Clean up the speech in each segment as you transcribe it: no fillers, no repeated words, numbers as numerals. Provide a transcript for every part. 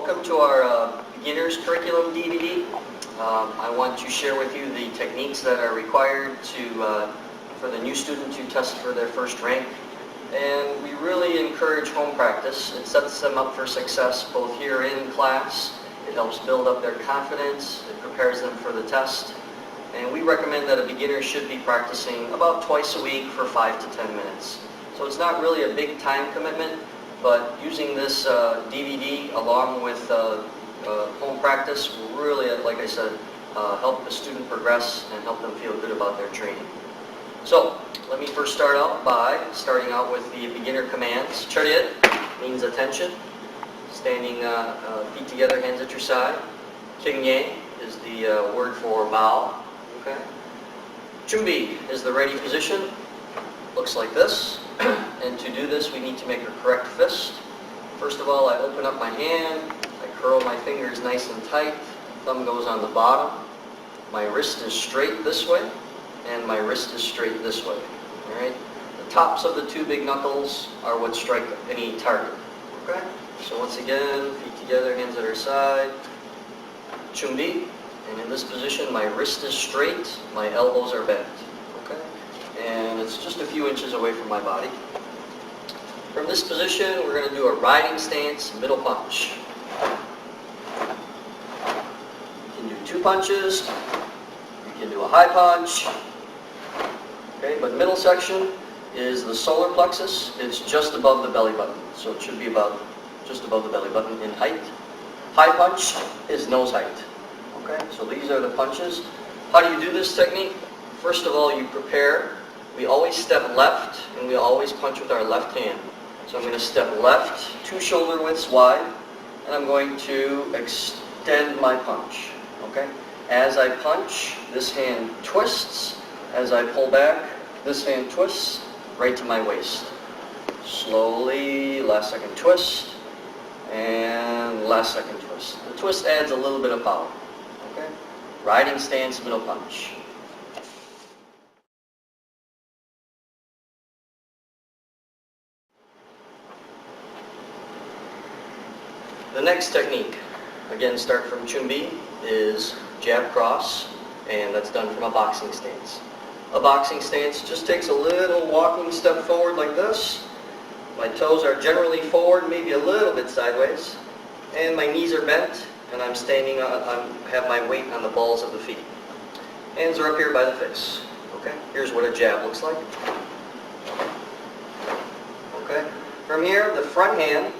Welcome to our beginner's curriculum DVD. I want to share with you the techniques that are required for the new student to test for their first rank. And we really encourage home practice. It sets them up for success both here in class. It helps build up their confidence. It prepares them for the test. And we recommend that a beginner should be practicing about twice a week for 5 to 10 minutes. So it's not really a big time commitment, but using this DVD along with home practice will really, like I said, help the student progress and help them feel good about their training. So let me first start out by starting out with the beginner commands. Chariot means attention. Standing feet together, hands at your side. Kyungye is the word for bow. Okay. Chumbi is the ready position. Looks like this. And to do this, we need to make a correct fist. First of all, I open up my hand. I curl my fingers nice and tight. Thumb goes on the bottom. My wrist is straight this way, and my wrist is straight this way. All right. The tops of the two big knuckles are what strike any target. Okay. So once again, feet together, hands at our side. Chumbi. And in this position, my wrist is straight, my elbows are bent. Okay? And it's just a few inches away from my body. From this position, we're going to do a riding stance, middle punch. You can do 2 punches. You can do a high punch. Okay, but middle section is the solar plexus. It's just above the belly button. So it should be about just above the belly button in height. High punch is nose height. Okay, so these are the punches. How do you do this technique? First of all, you prepare. We always step left, and we always punch with our left hand. So I'm going to step left, 2 shoulder widths wide, and I'm going to extend my punch. Okay? As I punch, this hand twists. As I pull back, this hand twists right to my waist. Slowly, last second twist, and last second twist. The twist adds a little bit of power. Okay? Riding stance, middle punch. The next technique, again start from Chumbi, is jab cross, and that's done from a boxing stance. A boxing stance just takes a little walking step forward like this. My toes are generally forward, maybe a little bit sideways, and my knees are bent, and I'm standing on, I have my weight on the balls of the feet. Hands are up here by the face. Okay, here's what a jab looks like. Okay, from here, the front hand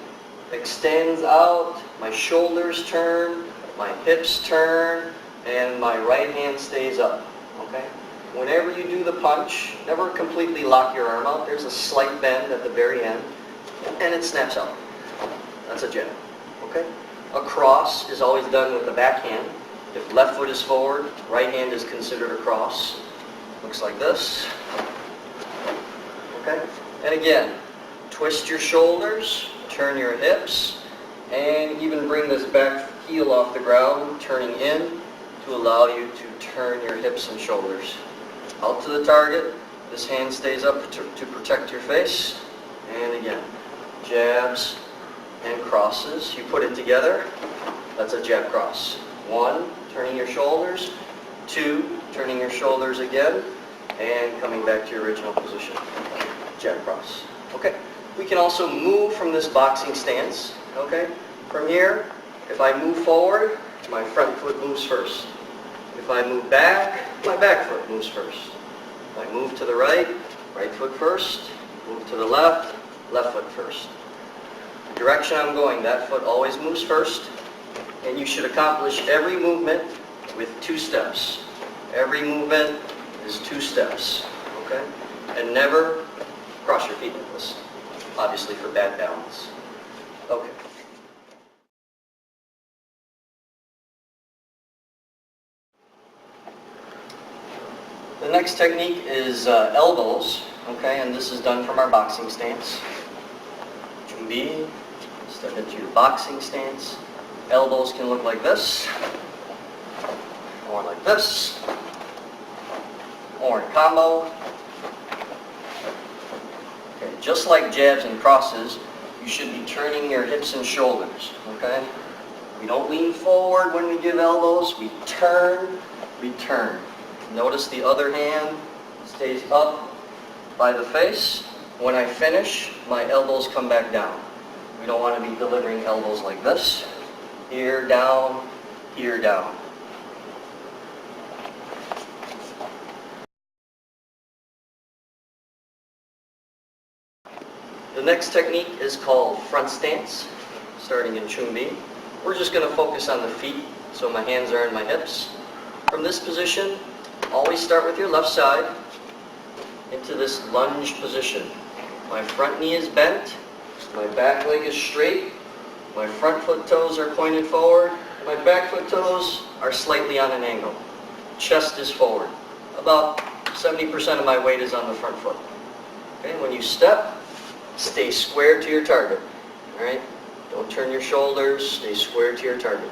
extends out, my shoulders turn, my hips turn, and my right hand stays up. Okay, whenever you do the punch, never completely lock your arm out. There's a slight bend at the very end, and it snaps out. That's a jab. Okay. A cross is always done with the back hand. If left foot is forward, right hand is considered a cross. Looks like this. Okay? And again, twist your shoulders, turn your hips, and even bring this back heel off the ground, turning in to allow you to turn your hips and shoulders. Out to the target. This hand stays up to protect your face. And again, jabs and crosses. You put it together, that's a jab cross. 1, turning your shoulders. 2, turning your shoulders again, and coming back to your original position. Jab cross. Okay. We can also move from this boxing stance. Okay. From here, if I move forward, my front foot moves first. If I move back, my back foot moves first. If I move to the right, right foot first. Move to the left, left foot first. The direction I'm going, that foot always moves first, and you should accomplish every movement with 2 steps. Every movement is 2 steps, okay? And never cross your feet like this, obviously for bad balance. Okay. The next technique is elbows, okay, and this is done from our boxing stance. Chumbi. Step into your boxing stance. Elbows can look like this, or like this, or in combo. Okay, just like jabs and crosses, you should be turning your hips and shoulders, okay? We don't lean forward when we give elbows. We turn, we turn. Notice the other hand stays up by the face. When I finish, my elbows come back down. We don't want to be delivering elbows like this. Here, down, here, down. The next technique is called front stance, starting in Chumbi. We're just going to focus on the feet, so my hands are in my hips. From this position, always start with your left side into this lunge position. My front knee is bent, my back leg is straight, my front foot toes are pointed forward, my back foot toes are slightly on an angle. Chest is forward. About 70% of my weight is on the front foot. Okay, when you step, stay square to your target. Alright? Don't turn your shoulders, stay square to your target.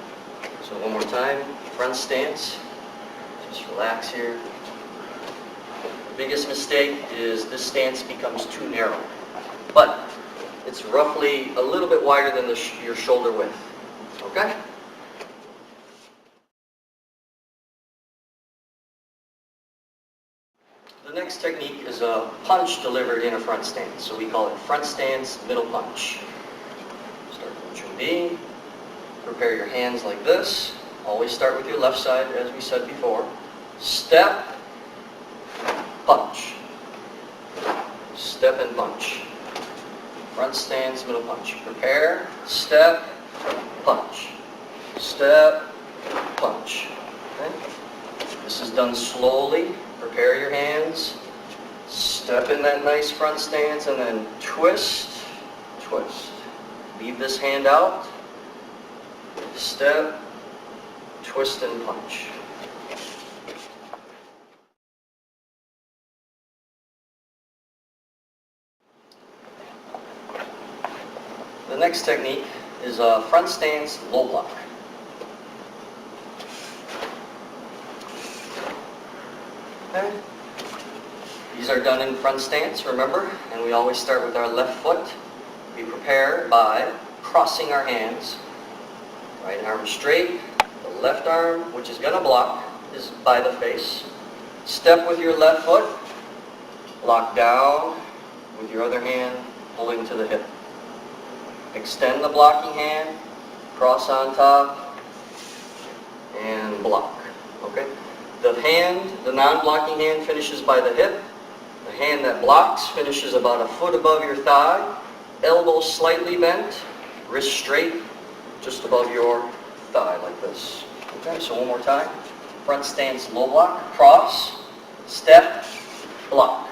So one more time, front stance. Just relax here. The biggest mistake is this stance becomes too narrow. But it's roughly a little bit wider than your shoulder width. Okay? The next technique is a punch delivered in a front stance. So we call it front stance, middle punch. Start from Chumbi. Prepare your hands like this. Always start with your left side, as we said before. Step, punch. Step and punch. Front stance, middle punch. Prepare, step, punch. Step, punch. Okay? This is done slowly. Prepare your hands. Step in that nice front stance and then twist, twist. Leave this hand out. Step, twist and punch. The next technique is a front stance low block. Okay. These are done in front stance, remember? And we always start with our left foot. We prepare by crossing our hands. Right arm straight. The left arm, which is going to block, is by the face. Step with your left foot. Lock down with your other hand, pulling to the hip. Extend the blocking hand, cross on top, and block. Okay? The hand, the non-blocking hand, finishes by the hip. The hand that blocks finishes about a foot above your thigh. Elbows slightly bent, wrist straight, just above your thigh like this. Okay, so one more time. Front stance, low block, cross, step, block.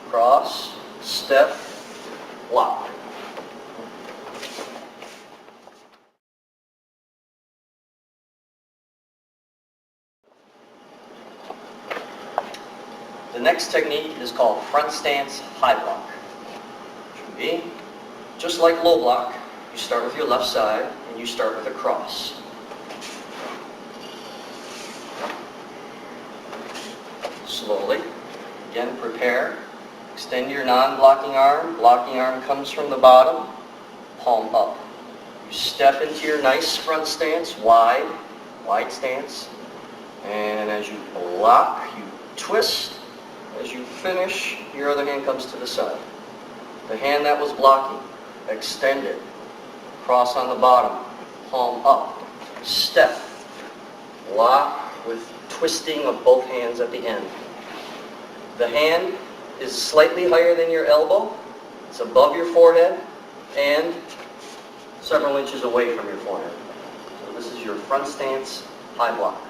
Cross, step, block. The next technique is called front stance high block. Chumbi. Just like low block, you start with your left side and you start with a cross. Slowly. Again, prepare. Extend your non-blocking arm. Blocking arm comes from the bottom, palm up. You step into your nice front stance, wide stance. And as you block, you twist. As you finish, your other hand comes to the side. The hand that was blocking, extend it. Cross on the bottom, palm up. Step. Lock with twisting of both hands at the end. The hand is slightly higher than your elbow. It's above your forehead and several inches away from your forehead. So this is your front stance high block.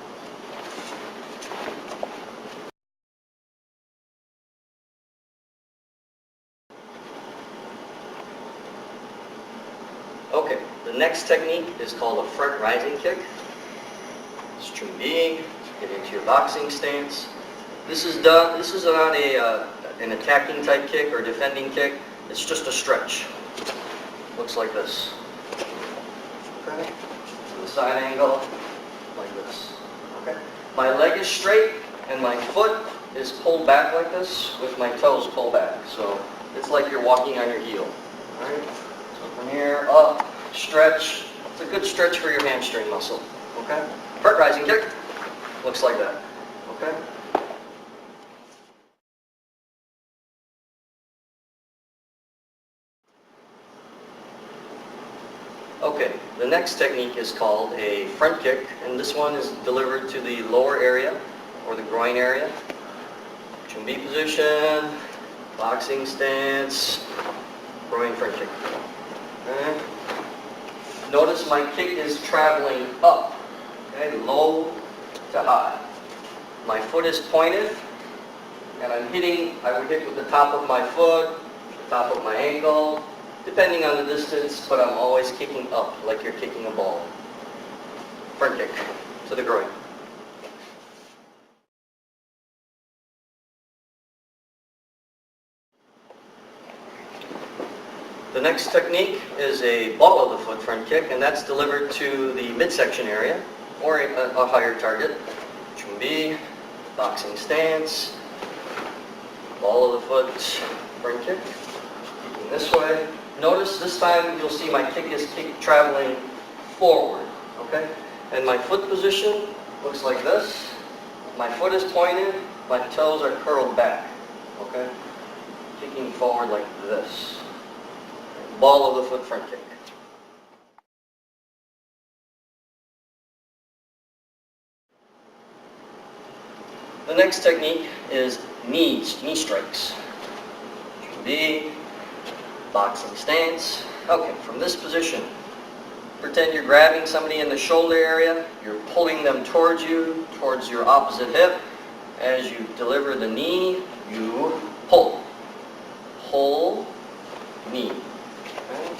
Okay, the next technique is called a front rising kick. It's Chumbi. Get into your boxing stance. This is not an attacking type kick or defending kick. It's just a stretch. Looks like this. Okay. To the side angle, like this. Okay. My leg is straight and my foot is pulled back like this with my toes pulled back. So it's like you're walking on your heel. All right. So from here up, stretch, It's a good stretch for your hamstring muscle. Okay? Front rising kick looks like that. Okay? Okay, the next technique is called a front kick, and this one is delivered to the lower area, or the groin area. Chumbi position, boxing stance, groin front kick. Okay. Notice my kick is traveling up, okay, low to high. My foot is pointed, and I would hit with the top of my foot, top of my ankle, depending on the distance, but I'm always kicking up like you're kicking a ball. Front kick to the groin. The next technique is a ball of the foot front kick, and that's delivered to the midsection area, or a higher target. Chumbi, boxing stance, ball of the foot front kick, kicking this way. Notice this time you'll see my kick is traveling forward, okay? And my foot position looks like this. My foot is pointed, my toes are curled back, okay? Kicking forward like this. Ball of the foot front kick. The next technique is knee strikes. B, boxing stance. Okay, from this position, pretend you're grabbing somebody in the shoulder area, you're pulling them towards you, towards your opposite hip. As you deliver the knee, you pull. Pull, knee. Okay.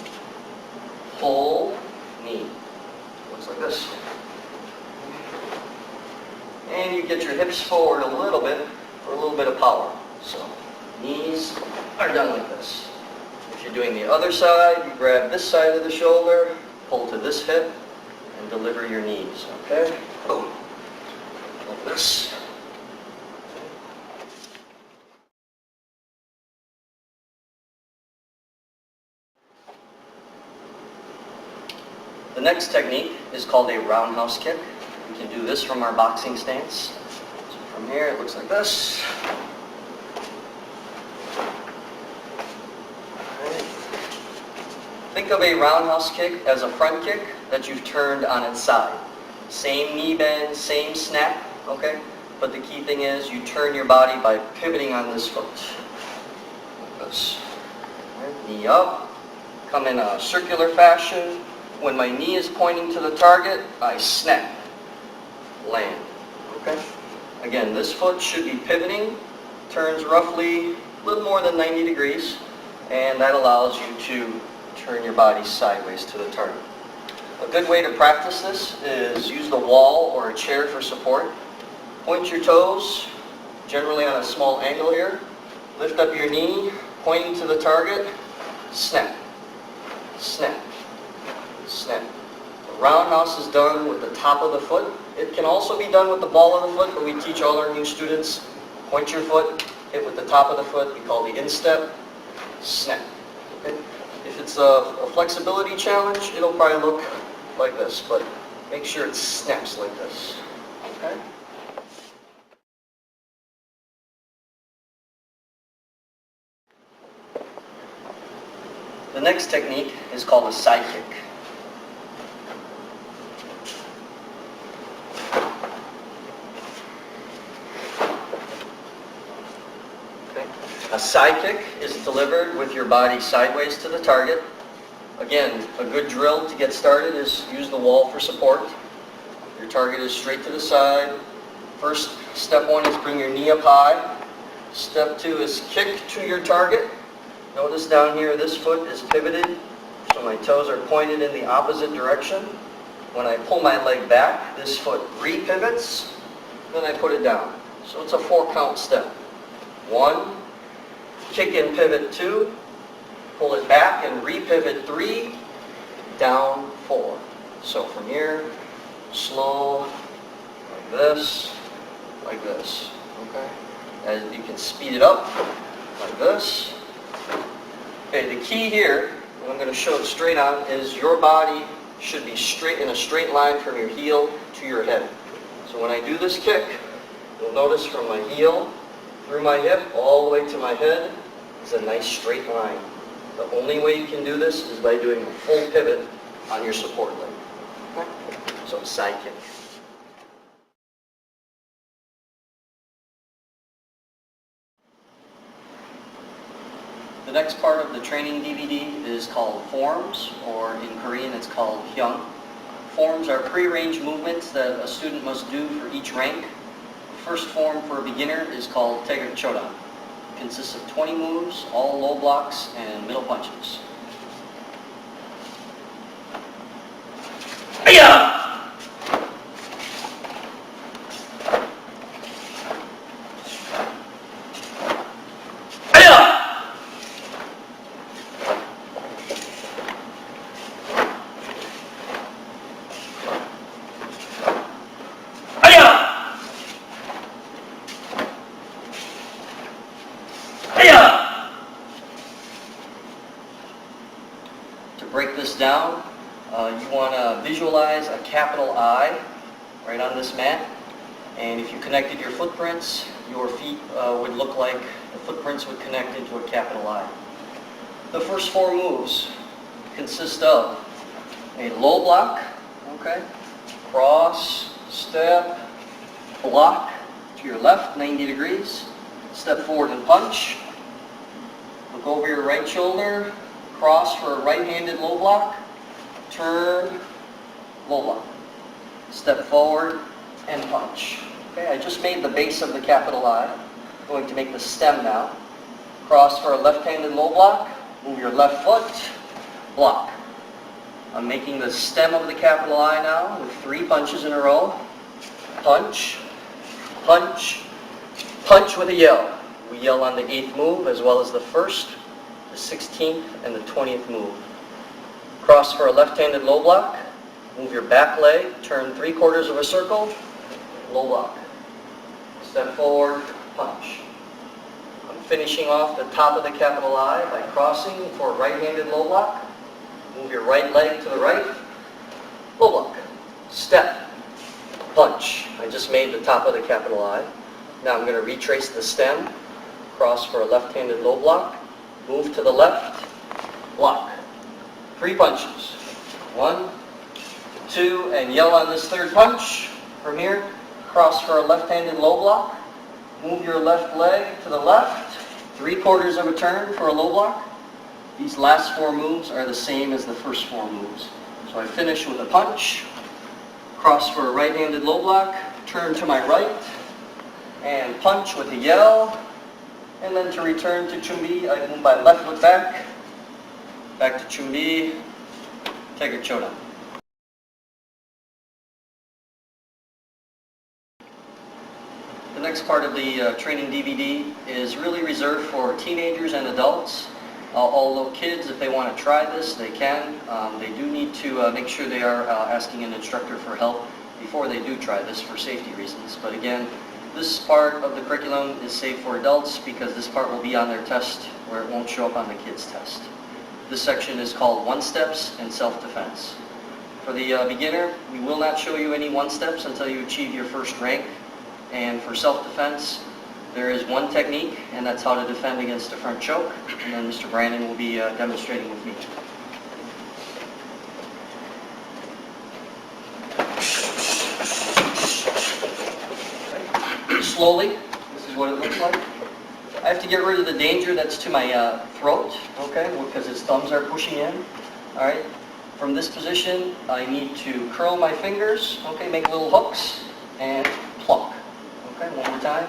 Pull, knee. Looks like this. And you get your hips forward a little bit for a little bit of power. So, knees are done like this. If you're doing the other side, you grab this side of the shoulder, pull to this hip, and deliver your knees. Okay? Boom. Like this. The next technique is called a roundhouse kick. We can do this from our boxing stance. So from here, it looks like this. Okay. Think of a roundhouse kick as a front kick that you've turned on its side. Same knee bend, same snap, okay? But the key thing is you turn your body by pivoting on this foot. Like this. Okay. Knee up, come in a circular fashion. When my knee is pointing to the target, I snap, land, okay? Again, this foot should be pivoting, turns roughly a little more than 90 degrees, and that allows you to turn your body sideways to the target. A good way to practice this is use the wall or a chair for support. Point your toes, generally on a small angle here. Lift up your knee, pointing to the target, snap, snap. Snap. The roundhouse is done with the top of the foot. It can also be done with the ball of the foot, but we teach all our new students, point your foot, hit with the top of the foot, we call the instep, snap. Okay? If it's a flexibility challenge, it'll probably look like this, but make sure it snaps like this. Okay? The next technique is called a side kick. A side kick is delivered with your body sideways to the target. Again, a good drill to get started is use the wall for support. Your target is straight to the side. First, step one is bring your knee up high. Step two is kick to your target. Notice down here this foot is pivoted, so my toes are pointed in the opposite direction. When I pull my leg back, this foot re-pivots, then I put it down. So it's a 4-count step. 1, kick and pivot 2, pull it back and re-pivot 3, down 4. So from here, slow, like this, okay? As you can speed it up, like this. Okay, the key here, and I'm going to show it straight on, is your body should be straight in a straight line from your heel to your head. So when I do this kick, you'll notice from my heel through my hip all the way to my head is a nice straight line. The only way you can do this is by doing a full pivot on your support leg. Okay? So side kick. The next part of the training DVD is called forms, or in Korean it's called hyung. Forms are pre-arranged movements that a student must do for each rank. The first form for a beginner is called Tae Kwon. It consists of 20 moves, all low blocks and middle punches. Aya! To break this down, you want to visualize a capital I right on this mat, and if you connected your footprints, your feet would look like the footprints would connect into a capital I. The first four moves consist of a low block, okay, cross, step, block to your left, 90 degrees, step forward and punch, look over your right shoulder, cross for a right-handed low block, turn, low block, step forward and punch. Okay, I just made the base of the capital I. I'm going to make the stem now. Cross for a left-handed low block, move your left foot, block. I'm making the stem of the capital I now with 3 punches in a row. Punch, punch, punch with a yell. We yell on the 8th move as well as the 1st, the 16th, and the 20th move. Cross for a left-handed low block, move your back leg, turn 3/4 of a circle, low block. Step forward, punch. I'm finishing off the top of the capital I by crossing for a right-handed low block. Move your right leg to the right, low block. Step, punch. I just made the top of the capital I. Now I'm going to retrace the stem, cross for a left-handed low block, move to the left, block. 3 punches. 1, 2, and yell on this 3rd punch. From here, cross for a left-handed low block, move your left leg to the left, 3/4 of a turn for a low block. These last 4 moves are the same as the first 4 moves. So I finish with a punch, cross for a right-handed low block, turn to my right, and punch with a yell. And then to return to chumbi, I move my left foot back to chumbi, Tae Kwon. The next part of the training DVD is really reserved for teenagers and adults. Although kids, if they want to try this, they can. They do need to make sure they are asking an instructor for help before they do try this for safety reasons. But again, this part of the curriculum is safe for adults because this part will be on their test where it won't show up on the kids' test. This section is called one-steps and self-defense. For the beginner, we will not show you any one-steps until you achieve your first rank. And for self-defense, there is one technique, and that's how to defend against a front choke. And then Mr. Brandon will be demonstrating with me. Okay. Slowly, this is what it looks like. I have to get rid of the danger that's to my throat, okay, because his thumbs are pushing in. All right. From this position, I need to curl my fingers, okay, make little hooks, and pluck. Okay, one more time.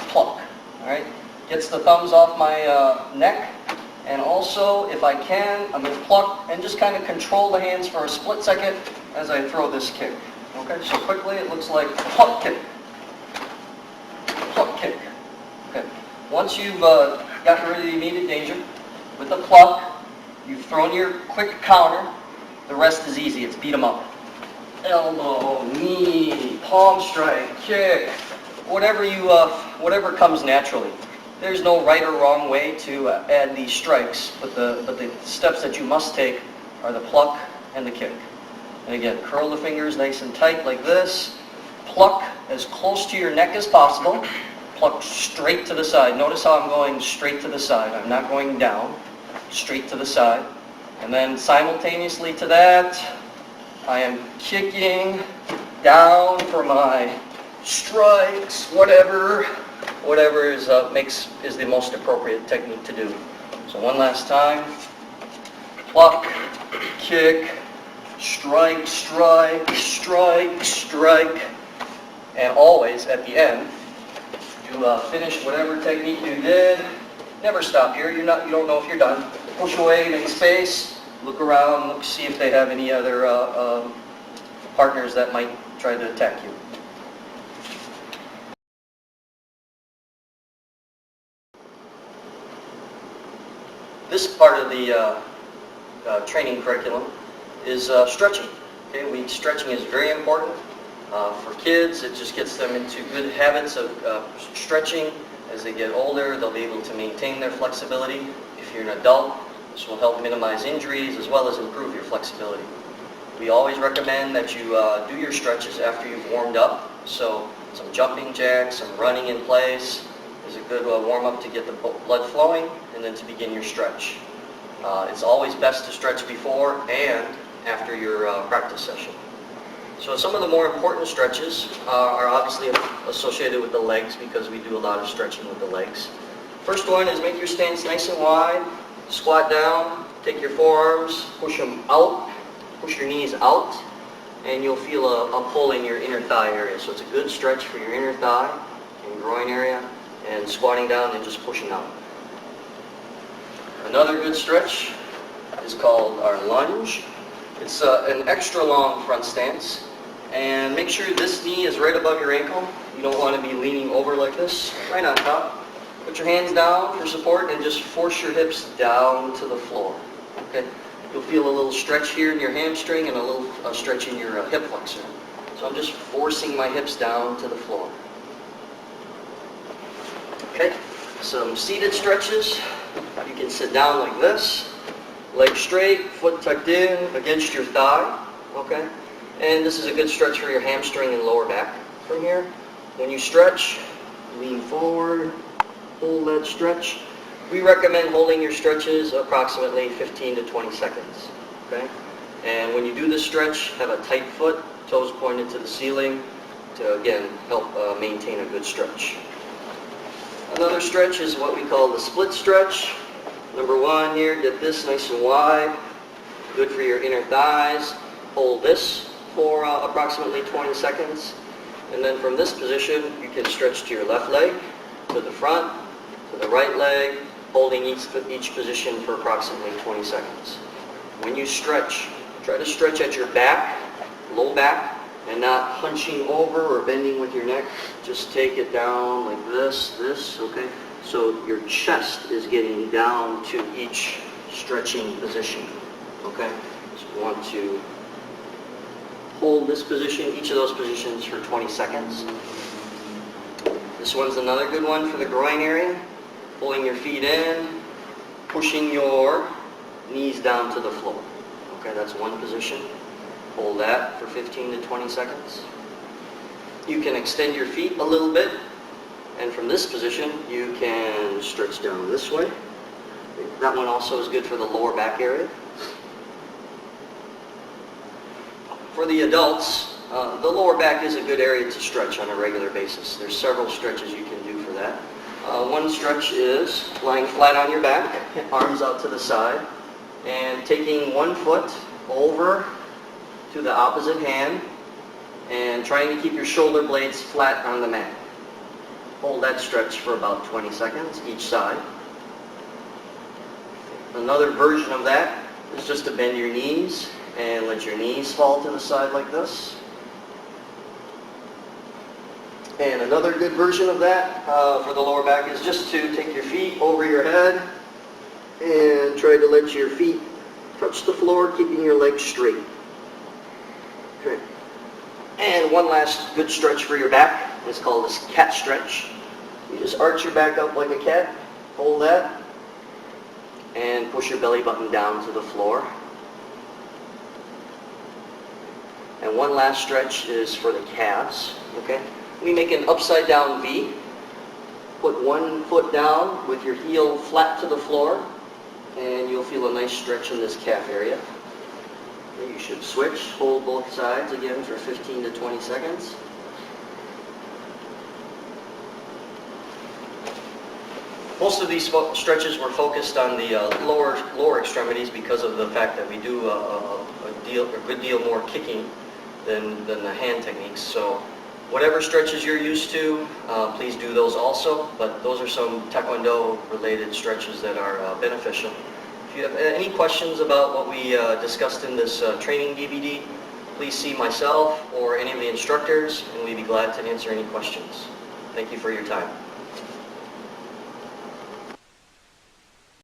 Pluck. All right. Gets the thumbs off my neck. And also, if I can, I'm going to pluck and just kind of control the hands for a split second as I throw this kick. Okay, so quickly it looks like pluck kick. Pluck kick. Okay. Once you've gotten rid of the immediate danger, with the pluck, you've thrown your quick counter. The rest is easy. It's beat 'em up. Elbow, knee, palm strike, kick, whatever comes naturally. There's no right or wrong way to add these strikes, but the steps that you must take are the pluck and the kick. And again, curl the fingers nice and tight like this. Pluck as close to your neck as possible. Pluck straight to the side. Notice how I'm going straight to the side. I'm not going down, straight to the side. And then simultaneously to that, I am kicking down for my strikes, whatever is the most appropriate technique to do. So one last time. Pluck, kick, strike, strike, strike, strike. And always at the end, you finish whatever technique you did. Never stop here. You don't know if you're done. Push away, make space, look around, look, see if they have any other partners that might try to attack you. This part of the training curriculum is stretching. Okay, stretching is very important. For kids, it just gets them into good habits of stretching. As they get older, they'll be able to maintain their flexibility. If you're an adult, this will help minimize injuries as well as improve your flexibility. We always recommend that you do your stretches after you've warmed up. So some jumping jacks, some running in place is a good warm-up to get the blood flowing and then to begin your stretch. It's always best to stretch before and after your practice session. So some of the more important stretches are obviously associated with the legs because we do a lot of stretching with the legs. First one is make your stance nice and wide, squat down, take your forearms, push them out, push your knees out, and you'll feel a pull in your inner thigh area. So it's a good stretch for your inner thigh and groin area, and squatting down and just pushing out. Another good stretch is called our lunge. It's an extra long front stance. And make sure this knee is right above your ankle. You don't want to be leaning over like this, right on top. Put your hands down for support and just force your hips down to the floor. Okay? You'll feel a little stretch here in your hamstring and a little stretch in your hip flexor. So I'm just forcing my hips down to the floor. Okay? Some seated stretches. You can sit down like this. Legs straight, foot tucked in against your thigh. Okay? And this is a good stretch for your hamstring and lower back. From here, when you stretch, lean forward, hold that stretch. We recommend holding your stretches approximately 15 to 20 seconds. Okay? And when you do this stretch, have a tight foot, toes pointed to the ceiling to, again, help maintain a good stretch. Another stretch is what we call the split stretch. Number one here, get this nice and wide. Good for your inner thighs. Hold this for approximately 20 seconds. And then from this position, you can stretch to your left leg, to the front, to the right leg, holding each position for approximately 20 seconds. When you stretch, try to stretch at your back, low back, and not hunching over or bending with your neck. Just take it down like this, okay? So your chest is getting down to each stretching position, okay? So you want to hold this position, each of those positions for 20 seconds. This one's another good one for the groin area. Pulling your feet in, pushing your knees down to the floor. Okay, that's one position. Hold that for 15 to 20 seconds. You can extend your feet a little bit, and from this position, you can stretch down this way. That one also is good for the lower back area. For the adults, the lower back is a good area to stretch on a regular basis. There's several stretches you can do for that. One stretch is lying flat on your back, arms out to the side, and taking one foot over to the opposite hand and trying to keep your shoulder blades flat on the mat. Hold that stretch for about 20 seconds each side. Another version of that is just to bend your knees and let your knees fall to the side like this. And another good version of that for the lower back is just to take your feet over your head and try to let your feet touch the floor, keeping your legs straight. Okay. And one last good stretch for your back is called this cat stretch. You just arch your back up like a cat, hold that, and push your belly button down to the floor. And one last stretch is for the calves. Okay? We make an upside down V. Put one foot down with your heel flat to the floor, and you'll feel a nice stretch in this calf area. Okay, you should switch, hold both sides again for 15 to 20 seconds. Most of these stretches were focused on the lower extremities because of the fact that we do a good deal more kicking than the hand techniques. So whatever stretches you're used to, please do those also. But those are some Taekwondo related stretches that are beneficial. If you have any questions about what we discussed in this training DVD, please see myself or any of the instructors, and we'd be glad to answer any questions. Thank you for your time.